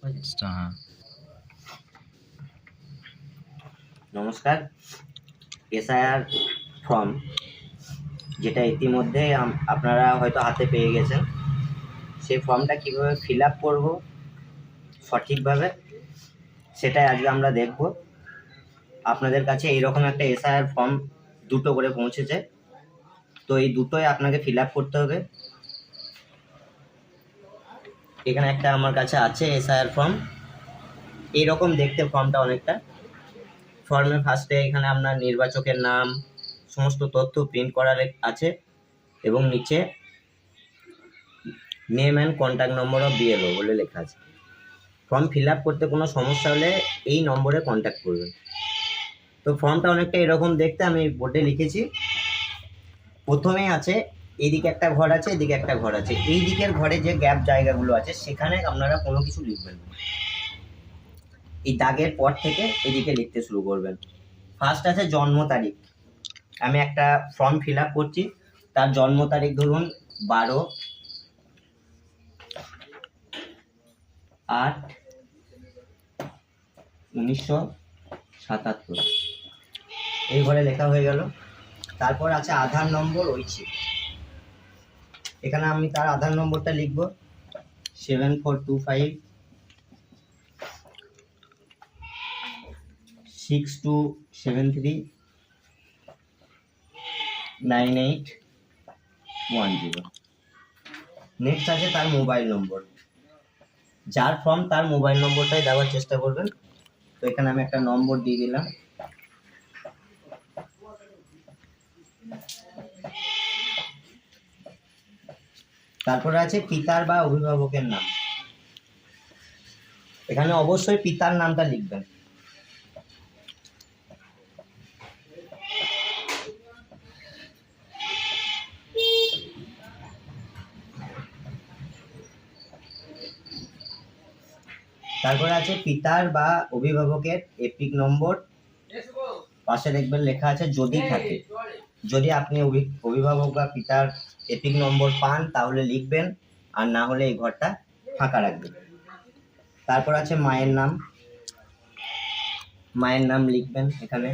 হ্যাঁ। নমস্কার। SIR form যেটা ইতিমধ্যে আপনারা হয়তো হাতে পেয়ে গেছেন, সেই ফর্মটা কীভাবে ফিল আপ করবো সঠিকভাবে সেটাই আজকে আমরা দেখব। আপনাদের কাছে এইরকম একটা এসআইআর ফর্ম দুটো করে পৌঁছেছে, তো এই দুটোই আপনাকে ফিল আপ করতে হবে। এখানে একটা আমার কাছে আছে এসআইআর ফর্ম, এইরকম দেখতে ফর্মটা অনেকটা। ফর্মে ফার্স্টে এখানে আপনার নির্বাচকের নাম, সমস্ত তথ্য প্রিন্ট করা আছে এবং নিচে name and contact number of BLO বলে লেখা আছে। ফর্ম ফিল আপ করতে কোনো সমস্যা হলে এই নম্বরে কন্ট্যাক্ট করবেন। তো ফর্মটা অনেকটা এরকম দেখতে, আমি বোর্ডে লিখেছি। প্রথমেই আছে এইদিকে একটা ঘর আছে, এদিকে একটা ঘর আছে। এই দিকের ঘরে যে গ্যাপ জায়গাগুলো আছে সেখানে আপনারা কোনো কিছু লিখবেন না। এই দাগের পর থেকে এদিকে লিখতে শুরু করবেন। ফার্স্ট আছে জন্ম তারিখ। আমি একটা ফর্ম ফিল আপ করছি, তার জন্ম তারিখ ধরুন 12/8/1977, এই ঘরে লেখা হয়ে গেল। তারপর আছে আধার নম্বর ঐচ্ছিক। এখানে আমি তার আধার নম্বরটা লিখব 742562739810। নেক্সট আছে তার মোবাইল নম্বর। যার ফর্ম তার মোবাইল নম্বরটাই দেওয়ার চেষ্টা করবেন। তো এখানে আমি একটা নম্বর দিয়ে দিলাম। তারপরে আছে পিতার বা অভিভাবকের নাম। এখানে অবশ্যই পিতার নামটা লিখবেন। তারপরে আছে পিতার বা অভিভাবকের এপিক নম্বর। পাশে দেখবেন লেখা আছে যদি থাকে। যদি আপনি অভিভাবক বা পিতার এপিক নম্বর পান তাহলে লিখবেন, আর না হলে এই ঘরটা ফাঁকা রাখবেন। তারপর আছে মায়ের নাম। মায়ের নাম লিখবেন এখানে।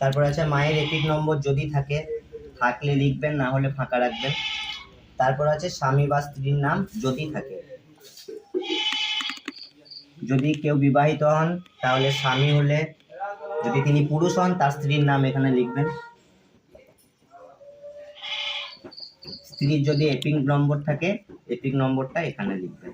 তারপর আছে মায়ের এপিক নম্বর যদি থাকলে লিখবেন, না হলে ফাঁকা রাখবেন। তারপর আছে স্বামী বা স্ত্রীর নাম যদি থাকে। যদি কেউ বিবাহিত হন তাহলে স্বামী হলে, যদি তিনি পুরুষ হন তার স্ত্রীর নাম এখানে লিখবেন। স্ত্রীর যদি এপিক নম্বর থাকে, এপিক নম্বরটা এখানে লিখবেন।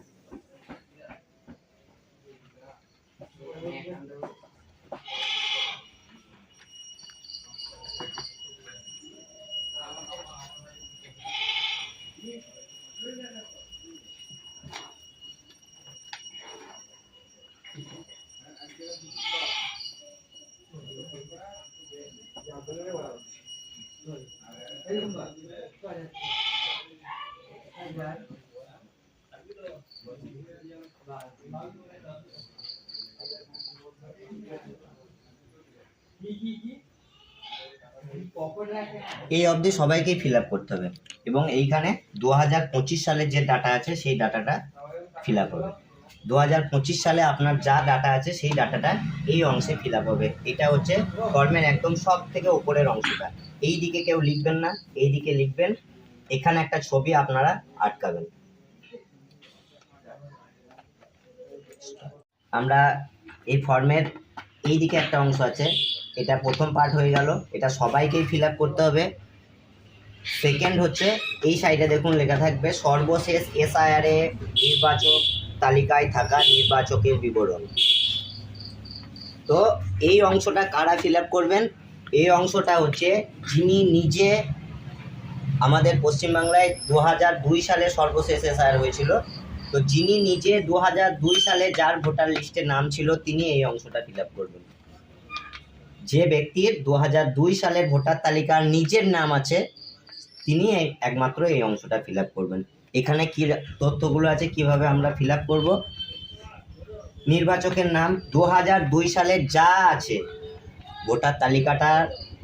এই অবধি সবাইকেই ফিল আপ করতে হবে এবং এইখানে 2025 সালের যে ডাটা আছে সেই ডাটাটা ফিল আপ হবে। 2025 সালে আপনার যা ডাটা আছে সেই ডাটাটা এই অংশে ফিল আপ হবে। এটা হচ্ছে ফর্মের একদম সব থেকে উপরের অংশটা। এই দিকে কেউ লিখবেন না, এই দিকে লিখবেন। এখানে একটা ছবি আপনারা আটকাবেন। আমরা এই ফর্মের এই দিকে একটা অংশ আছে, এটা প্রথম পার্ট হয়ে গেল। এটা সবাইকেই ফিল আপ করতে হবে। সেকেন্ড হচ্ছে এই সাইডে দেখুন লেখা থাকবে সর্বশেষ এসআইআর এ নির্বাচক তালিকায় থাকা নির্বাচকের বিবরণ। তো এই অংশটা কারা ফিল আপ করবেন? এই অংশটা হচ্ছে যিনি নিজে, আমাদের পশ্চিমবাংলায় 2002 সালে সর্বশেষ এসআইআর হয়েছিল, তো যিনি নিজে 2002 সালে যার ভোটার লিস্টে নাম ছিল তিনি এই অংশটা ফিল আপ করবেন। যে ব্যক্তির 2002 সালের ভোটার তালিকার নিজের নাম আছে তিনি একমাত্র এই অংশটা ফিল আপ করবেন। এখানে কি তথ্যগুলো আছে, কিভাবে আমরা ফিল আপ করবো? নির্বাচকের নাম 2002 সালে যা আছে ভোটার তালিকাটার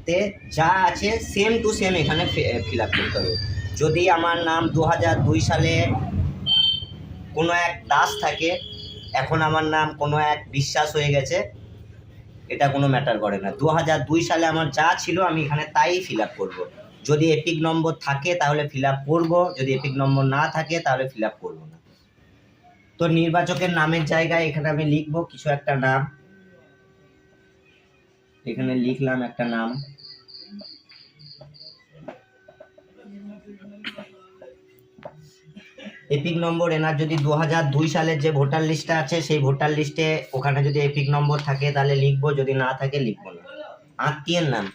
তে যা আছে সেম টু সেম এখানে ফিল আপ করতে হবে। যদি আমার নাম 2002 সালে কোনো এক দাস থাকে, এখন আমার নাম কোনো এক বিশ্বাস হয়ে গেছে, এটা কোনো ম্যাটার করে না। 2002 সালে আমার যা ছিল আমি এখানে তাই ফিল আপ করবো। যদি এপিক নম্বর থাকে তাহলে ফিল আপ করবো, যদি এপিক নম্বর না থাকে তাহলে ফিল আপ করবো না। তো নির্বাচকের নামের জায়গায় এখানে আমি লিখবো কিছু একটা নাম, এখানে লিখলাম একটা নাম। এপিক নম্বর এনার যদি 2002 সালের যে ভোটার লিস্টটা আছে সেই ভোটার লিস্টে ওখানে যদি এপিক নম্বর থাকে তাহলে লিখবো, যদি না থাকে লিখবো না। আত্মীয়ের নাম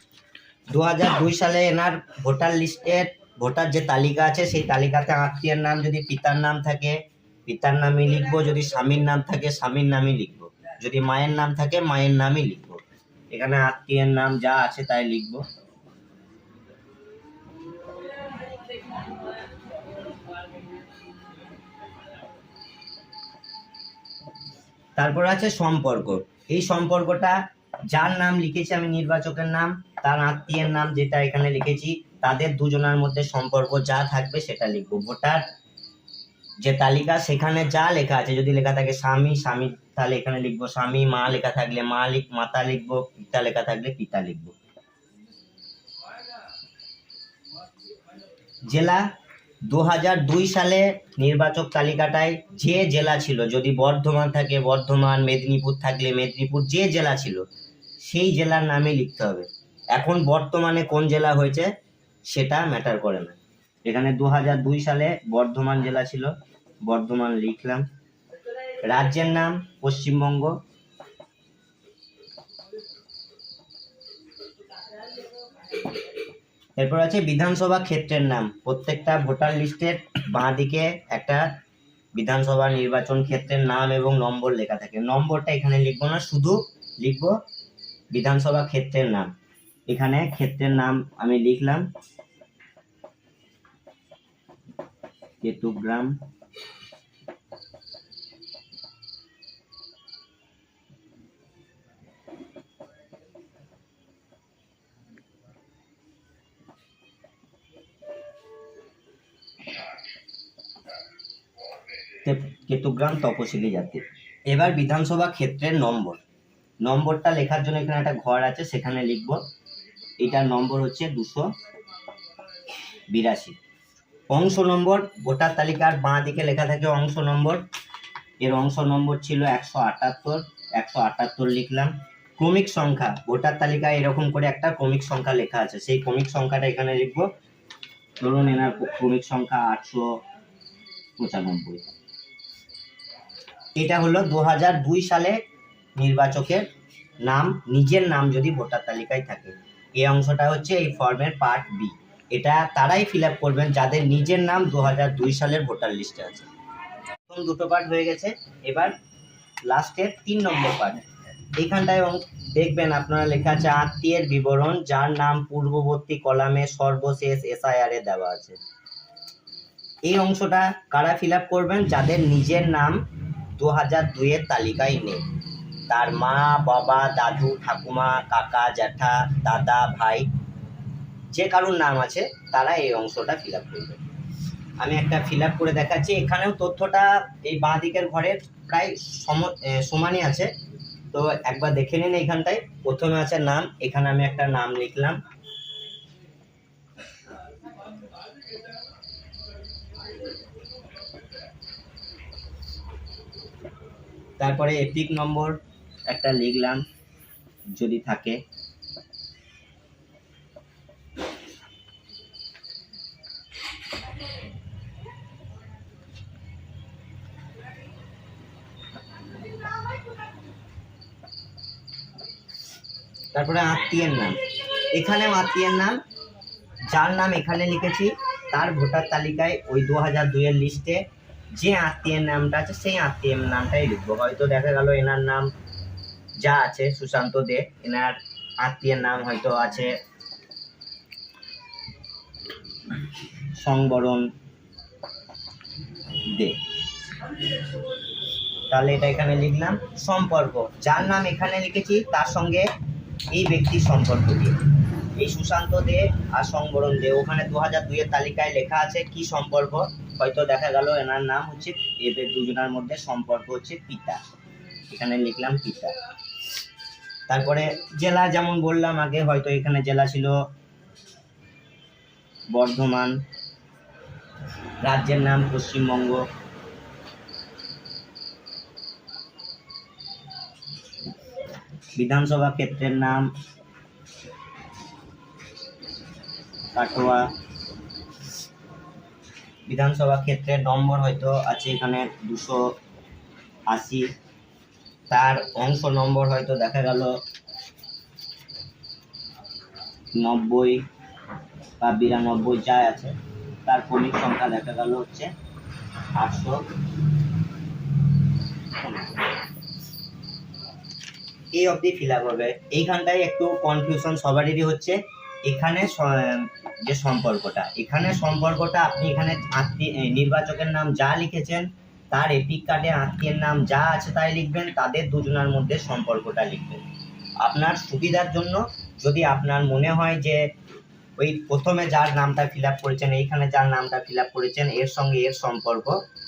2002 সালে এনার ভোটার লিস্টের ভোটার যে তালিকা আছে সেই তালিকাতে আত্মীয়ের নাম যদি পিতার নাম থাকে পিতার নামই লিখবো, যদি স্বামীর নাম থাকে স্বামীর নামই লিখবো, যদি মায়ের নাম থাকে মায়ের নামই লিখবো। এখানে আত্মীয়ের নাম যা আছে তাই লিখবো। তারপর আছে সম্পর্ক। এই সম্পর্কটা যার নাম লিখেছি আমি নির্বাচকের নাম, তার আত্মীয়ের নাম যেটা এখানে লিখেছি, তাদের দুজনের মধ্যে সম্পর্ক যা থাকবে সেটা লিখবো। ভোটার যে তালিকা সেখানে যা লেখা আছে, যদি লেখা থাকে স্বামী স্বামী তাহলে এখানে লিখবো স্বামী, মা লেখা থাকলে মাতা লিখবো, পিতা লেখা থাকলে পিতা লিখবো। জেলা 2002 সালে নির্বাচক তালিকাটায় যে জেলা ছিল, যদি বর্ধমান থাকে বর্ধমান, মেদিনীপুর থাকলে মেদিনীপুর, যে জেলা ছিল সেই জেলার নামে লিখতে হবে। এখন বর্তমানে কোন জেলা হয়েছে সেটা ম্যাটার করে না। এখানে 2002 সালে বর্ধমান জেলা ছিল, বর্ধমান লিখলাম। রাজ্যের নাম পশ্চিমবঙ্গ। এরপর আছে বিধানসভা ক্ষেত্রের নাম। প্রত্যেকটা ভোটার লিস্টের বাঁ দিকে একটা বিধানসভা নির্বাচন ক্ষেত্রের নাম এবং নম্বর লেখা থাকে। নম্বরটা এখানে লিখবো না, শুধু লিখবো বিধানসভা ক্ষেত্রের নাম। এখানে ক্ষেত্রের নাম আমি লিখলাম কেতুগ্রাম। কেতুগ্রাম তপশিলি জাতি। এবার বিধানসভা ক্ষেত্রের নম্বরটা লেখার জন্য এখানে একটা ঘর আছে, সেখানে লিখব এটার নম্বর হচ্ছে 282। অংশ নম্বর ভোটার তালিকার বাঁ দিকে লেখা থাকে অংশ নম্বর, এর অংশ নম্বর ছিল 178 লিখলাম। ক্রমিক সংখ্যা ভোটার তালিকায় এরকম করে একটা ক্রমিক সংখ্যা লেখা আছে, সেই ক্রমিক সংখ্যাটা এখানে লিখবো। ধরুন এনার ক্রমিক সংখ্যা 895। এটা হলো 2002 সালে নির্বাচকের নাম, নিজের নাম যদি ভোটার তালিকায় থাকে। এই অংশটা হচ্ছে এই ফর্মের পার্ট বি। এটা তারাই ফিল আপ করবেন যাদের নিজের নাম 2002 সালের ভোটার লিস্টে আছে। প্রথম দুটো পার্ট হয়ে গেছে, এবার লাস্টের 3 নম্বর পার্ট। এইখানটায় দেখবেন আপনারা লেখা আছে আত্মীয়ের বিবরণ, যার নাম পূর্ববর্তী কলামে সর্বশেষ এসআইআর এ দেওয়া আছে। এই অংশটা কারা ফিল আপ করবেন? যাদের নিজের নাম 2002 এর তালিকায় নেই, তার মা বাবা দাদু ঠাকুমা কাকা জ্যাঠা দাদা ভাই যে কারোর নাম আছে তারা এই অংশটা ফিল আপ করবে। আমি একটা ফিল আপ করে দেখাচ্ছি। এখানেও তথ্যটা এই বাঁ দিকের ঘরের প্রায় সমানই আছে, তো একবার দেখে নিন। এইখানটায় প্রথমে আছে নাম, এখানে আমি একটা নাম লিখলাম। তারপরে এপিক নম্বর একটা লিখলাম যদি থাকে। তারপরে আত্মীয়ের নাম, এখানেও আত্মীয়ের নাম, যার নাম এখানে লিখেছি তার ভোটার তালিকায় ওই 2002 এর লিস্টে যে আত্মীয়ের নামটা আছে সেই আত্মীয়ের নামটাই লিখবো। হয়তো দেখা গেল এনার নাম যা আছে সুশান্ত দে, এনার আত্মীয়ের নাম হয়তো আছে সংবরণ দে, তাহলে এটা এখানে লিখলাম। সম্পর্ক, যার নাম এখানে লিখেছি তার সঙ্গে এই ব্যক্তির সম্পর্ক দিয়ে। এই সুশান্ত দে আর সংবরণ দে, ওখানে 2002-এর তালিকায় লেখা আছে কি সম্পর্ক, হয়তো দেখা গেল এনার নাম হচ্ছে, এদের দুজনের মধ্যে সম্পর্ক হচ্ছে পিতা, এখানে লিখলাম পিতা। তারপরে জেলা যেমন বললাম আগে, হয়তো এখানে জেলা ছিল বর্ধমান, রাজ্যের নাম পশ্চিমবঙ্গ, বিধানসভা ক্ষেত্রের নাম কাটোয়া, বিধানসভা ক্ষেত্রের নম্বর হয়তো আছে এখানে 280, তার অংশ নম্বর হয়তো দেখা গেল 90 বা 92 যা আছে, তার ক্রমিক সংখ্যা দেখা গেল হচ্ছে 800। এই অবধি ফিল আপ হবে। এইখানটায় একটু কনফিউশন সবারই হচ্ছে, এখানে যে সম্পর্কটা, এখানে সম্পর্কটা আপনি এখানে নির্বাচকের নাম যা লিখেছেন তার এপিক কার্ডে আত্মীয়ের নাম যা আছে তাই লিখবেন, তাদের দুজনের মধ্যে সম্পর্কটা লিখবেন। আপনার সুবিধার জন্য যদি আপনার মনে হয় যে ওই প্রথমে যার নামটা ফিল আপ করেছেন, এইখানে যার নামটা ফিল আপ করেছেন এর সঙ্গে এর সম্পর্ক,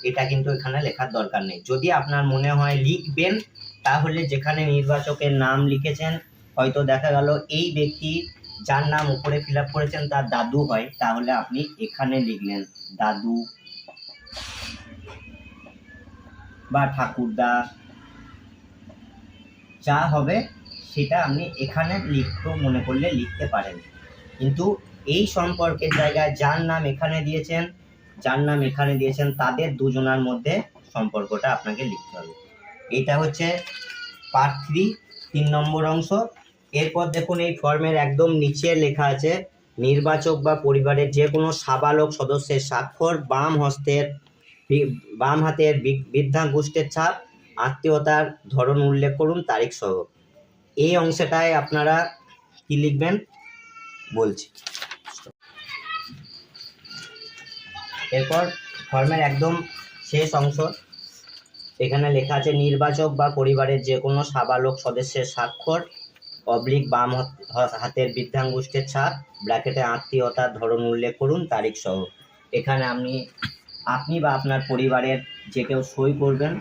এটা কিন্তু এখানে লেখার দরকার নেই। যদি আপনার মনে হয় লিখবেন, তাহলে যেখানে নির্বাচকের নাম লিখেছেন, হয়তো দেখা গেল এই ব্যক্তি যার নাম উপরে ফিল আপ করেছেন তার দাদু হয়, তাহলে আপনি এখানে লিখলেন দাদু বা ঠাকুরদা, যা হবে সেটা আপনি এখানে লিখতে মনে করলে লিখতে পারেন। কিন্তু এই সম্পর্কের জায়গায় যার নাম এখানে দিয়েছেন, যার নাম এখানে দিয়েছেন, তাদের দুজনের মধ্যে সম্পর্কটা আপনাকে লিখতে হবে। এটা হচ্ছে পার্ট 3, 3 নম্বর অংশ। এরপর দেখুন এই ফর্মের একদম নিচে লেখা আছে নির্বাচক বা পরিবারের যে কোনো সাবালক সদস্যের স্বাক্ষর, বাম হাতের বৃদ্ধাঙ্গুষ্ঠের ছাপ, আত্মীয়তার ধরন উল্লেখ করুন তারিখ সহ। এই অংশটায় আপনারা কি লিখবেন বলছি। এরপর ফর্মের একদম শেষ অংশ, এখানে লেখা আছে নির্বাচক বা পরিবারের যে কোনো সাবালক সদস্যের স্বাক্ষর, বাম হাতের বৃদ্ধাঙ্গুষ্ঠের ছাপ, ব্র্যাকেটে আত্মীয়তার ধরন উল্লেখ করুন তারিখ সহ। এখানে আপনি বা আপনার পরিবারের যে কেউ সই করবেন।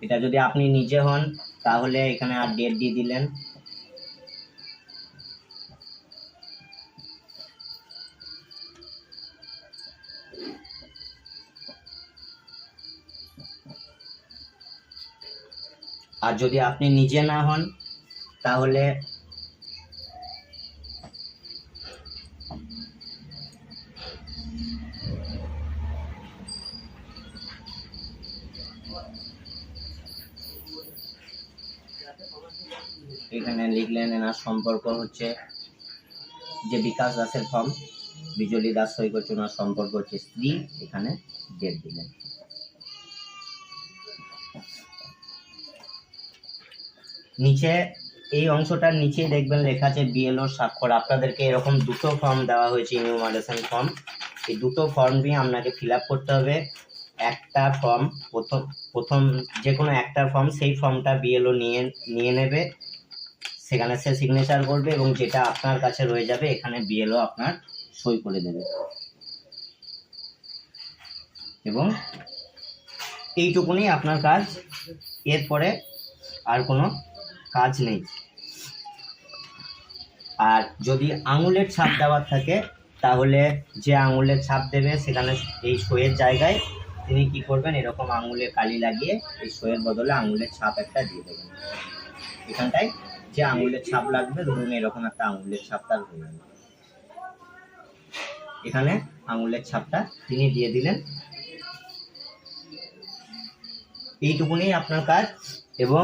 এটা যদি আপনি নিজে হন তাহলে এখানে আর ডেট দিয়ে দিলেন। আর যদি আপনি নিজে না হন তাহলে এখানে লিখলেন এনার সম্পর্ক হচ্ছে যে বিকাশ দাসের ফর্ম, বিজলি দাস সই করছে, ওনার সম্পর্ক হচ্ছে স্ত্রী, এখানে ডেট দিলেন। নিচে এই অংশটার নিচে দেখবেন লেখা আছে বিএলও স্বাক্ষর। আপনাদেরকে এরকম দুটো ফর্ম দেওয়া হয়েছে, ইনিউমারেশন ফর্ম। এই দুটো ফর্মই আপনাকে ফিল আপ করতে হবে। একটা ফর্ম প্রথম যে কোনো একটা ফর্ম, সেই ফর্মটা বিএলও নিয়ে নেবে, সেখানে সে সিগনেচার করবে এবং যেটা আপনার কাছে রয়ে যাবে এখানে বিএলও আপনার সই করে দেবে। এবং এইটুকুনি আপনার কাজ, এরপরে আর কোনো কাজ নেই। আর যদি আঙুলের ছাপ দেওয়ার থাকে তাহলে যে আঙুলের ছাপ দেবে সেখানে এই সইয়ের জায়গায় তিনি কি করবেন, এরকম আঙুলে কালি লাগিয়ে এই সইয়ের বদলে আঙুলের ছাপ একটা দিয়ে দেবেন। এখানটায় যে আঙুলের ছাপ লাগবে, ধরুন এরকম একটা আঙুলের ছাপ তার হয়ে গেল, এখানে আঙুলের ছাপটা তিনি দিয়ে দিলেন। এইটুকুনি আপনার কাজ। এবং